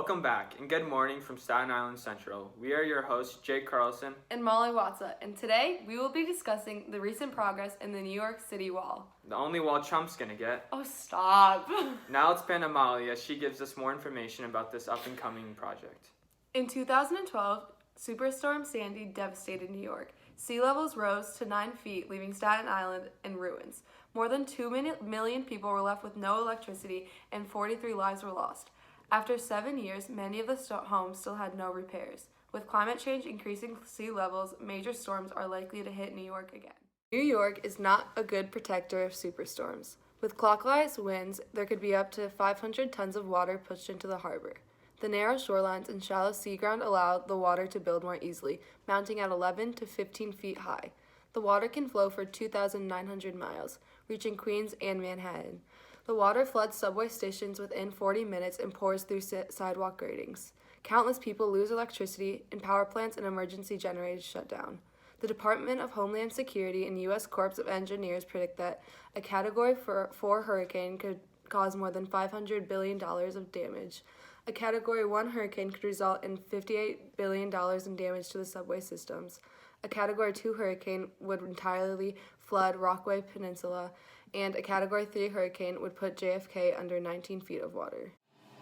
Welcome back and good morning from Staten Island Central. We are your hosts, Jake Carlson and Molly Watsa, and today we will be discussing the recent progress in the New York City wall. The only wall Trump's gonna get. Oh, stop. Now let's pan to Molly as she gives us more information about this up-and-coming project. In 2012, Superstorm Sandy devastated New York. Sea levels rose to 9 feet, leaving Staten Island in ruins. More than 2 million people were left with no electricity, and 43 lives were lost. After 7 years, many of the homes still had no repairs. With climate change increasing sea levels, major storms are likely to hit New York again. New York is not a good protector of superstorms. With clockwise winds, there could be up to 500 tons of water pushed into the harbor. The narrow shorelines and shallow sea ground allow the water to build more easily, mounting at 11 to 15 feet high. The water can flow for 2,900 miles, reaching Queens and Manhattan. The water floods subway stations within 40 minutes and pours through sidewalk gratings. Countless people lose electricity, and power plants and emergency generators shut down. The Department of Homeland Security and U.S. Corps of Engineers predict that a Category 4 hurricane could cause more than $500 billion of damage. A Category 1 hurricane could result in $58 billion in damage to the subway systems. A Category 2 hurricane would entirely flood Rockaway Peninsula, and a Category 3 hurricane would put JFK under 19 feet of water.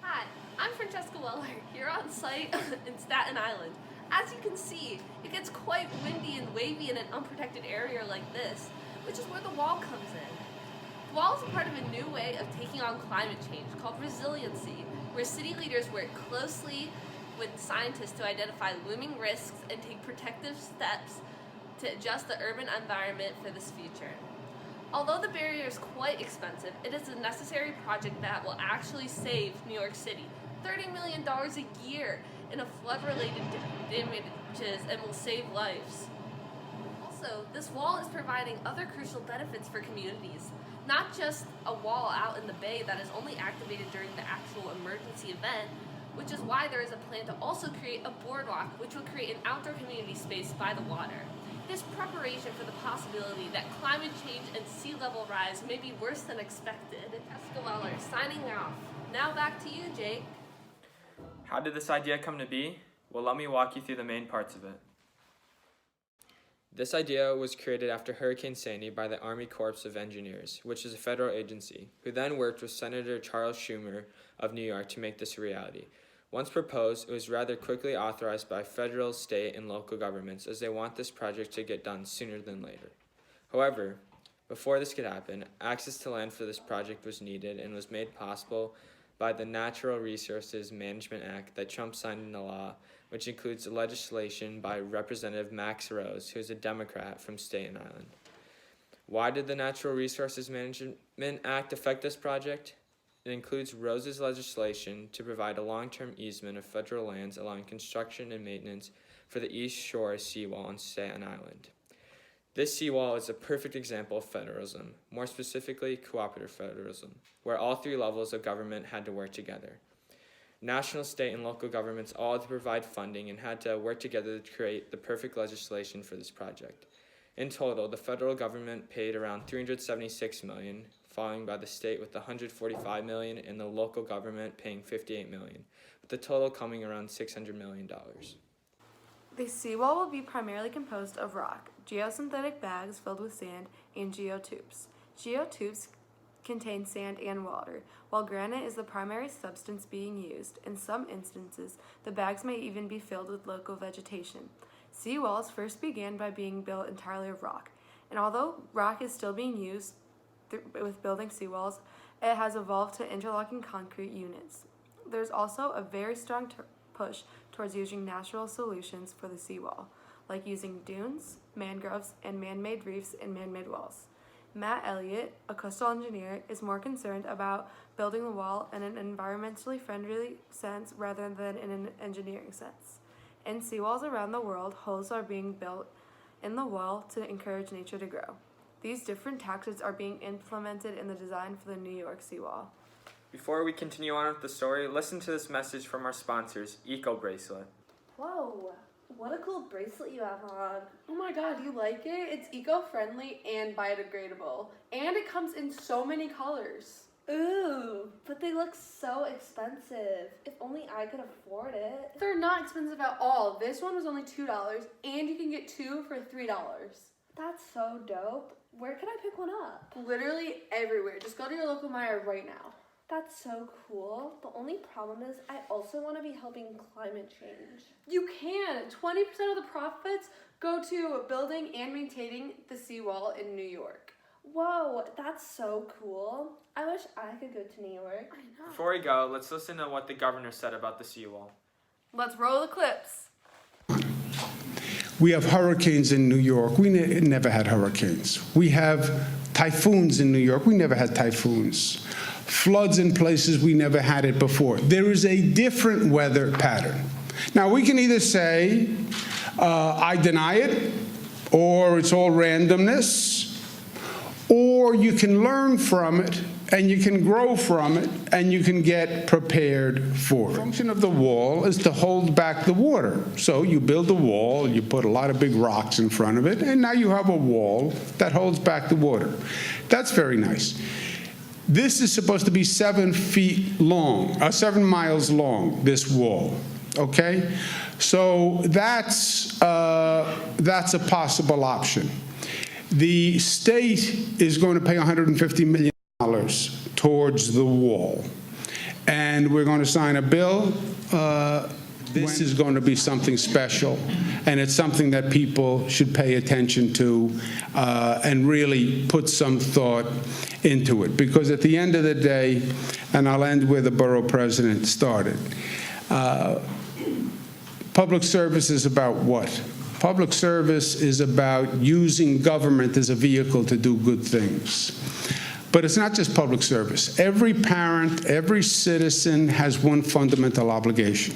Hi, I'm Francesca Weller, here on site in Staten Island. As you can see, it gets quite windy and wavy in an unprotected area like this, which is where the wall comes in. The wall is a part of a new way of taking on climate change called resiliency, where city leaders work closely with scientists to identify looming risks and take protective steps to adjust the urban environment for this future. Although the barrier is quite expensive, it is a necessary project that will actually save New York City $30 million a year in a flood-related damages and will save lives. Also, this wall is providing other crucial benefits for communities. Not just a wall out in the bay that is only activated during the actual emergency event, which is why there is a plan to also create a boardwalk which will create an outdoor community space by the water. It is preparation for the possibility that climate change and sea level rise may be worse than expected. Jessica Weller signing off. Now back to you, Jake. How did this idea come to be? Well, let me walk you through the main parts of it. This idea was created after Hurricane Sandy by the Army Corps of Engineers, which is a federal agency, who then worked with Senator Charles Schumer of New York to make this a reality. Once proposed, it was rather quickly authorized by federal, state, and local governments as they want this project to get done sooner than later. However, before this could happen, access to land for this project was needed and was made possible by the Natural Resources Management Act that Trump signed into law, which includes legislation by Representative Max Rose, who is a Democrat from Staten Island. Why did the Natural Resources Management Act affect this project? It includes Rose's legislation to provide a long-term easement of federal lands allowing construction and maintenance for the East Shore seawall on Staten Island. This seawall is a perfect example of federalism, more specifically cooperative federalism, where all three levels of government had to work together. National, state, and local governments all had to provide funding and had to work together to create the perfect legislation for this project. In total, the federal government paid around $376 million, following by the state with $145 million and the local government paying $58 million, with the total coming around $600 million. The seawall will be primarily composed of rock, geosynthetic bags filled with sand, and geotubes. Geotubes contain sand and water, while granite is the primary substance being used. In some instances, the bags may even be filled with local vegetation. Seawalls first began by being built entirely of rock, and although rock is still being used with building seawalls, it has evolved to interlocking concrete units. There's also a very strong push towards using natural solutions for the seawall, like using dunes, mangroves, and man-made reefs and man-made walls. Matt Elliott, a coastal engineer, is more concerned about building the wall in an environmentally friendly sense rather than in an engineering sense. In seawalls around the world, holes are being built in the wall to encourage nature to grow. These different tactics are being implemented in the design for the New York seawall. Before we continue on with the story, listen to this message from our sponsors, Eco Bracelet. Whoa, what a cool bracelet you have on. Oh my god, you like it? It's eco-friendly and biodegradable. And it comes in so many colors. Ooh, but they look so expensive. If only I could afford it. They're not expensive at all. This one was only $2, and you can get 2 for $3. That's so dope. Where can I pick one up? Literally everywhere. Just go to your local Meijer right now. That's so cool. The only problem is I also want to be helping climate change. You can. 20% of the profits go to building and maintaining the seawall in New York. Whoa, that's so cool. I wish I could go to New York. I know. Before we go, let's listen to what the governor said about the seawall. Let's roll the clips. We have hurricanes in New York. We never had hurricanes. We have typhoons in New York. We never had typhoons. Floods in places we never had it before. There is a different weather pattern. Now, we can either say, I deny it, or it's all randomness, or you can learn from it, and you can grow from it, and you can get prepared for it. The function of the wall is to hold back the water. So you build a wall, you put a lot of big rocks in front of it, and now you have a wall that holds back the water. That's very nice. This is supposed to be 7 feet long, 7 miles long, this wall, okay? So that's a possible option. The state is going to pay $150 million towards the wall. And we're going to sign a bill. This is going to be something special, and it's something that people should pay attention to and really put some thought into it. Because at the end of the day, and I'll end where the borough president started, public service is about what? Public service is about using government as a vehicle to do good things. But it's not just public service. Every parent, every citizen has one fundamental obligation: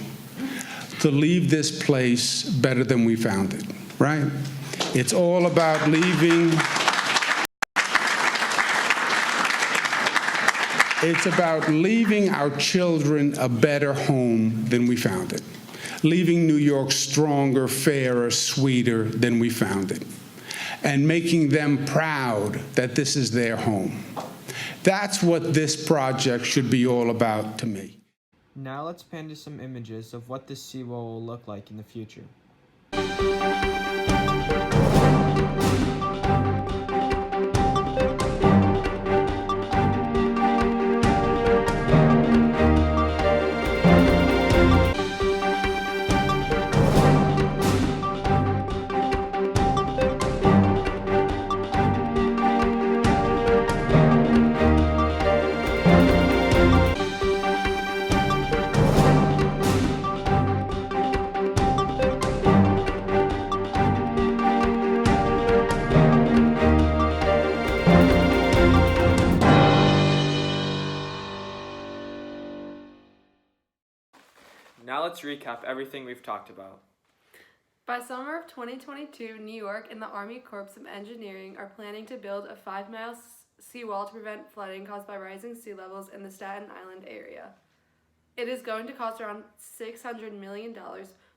to leave this place better than we found it, right? It's all about leaving. It's about leaving our children a better home than we found it. Leaving New York stronger, fairer, sweeter than we found it. And making them proud that this is their home. That's what this project should be all about to me. Now let's pan to some images of what this seawall will look like in the future. Now let's recap everything we've talked about. By summer of 2022, New York and the Army Corps of Engineering are planning to build a 5-mile seawall to prevent flooding caused by rising sea levels in the Staten Island area. It is going to cost around $600 million,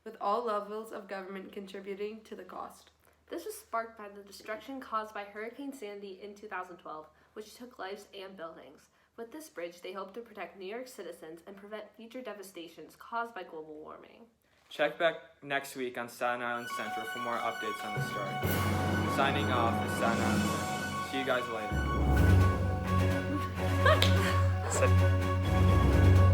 with all levels of government contributing to the cost. This was sparked by the destruction caused by Hurricane Sandy in 2012, which took lives and buildings. With this bridge, they hope to protect New York citizens and prevent future devastations caused by global warming. Check back next week on Staten Island Central for more updates on the story. Signing off is Staten Island Central. See you guys later.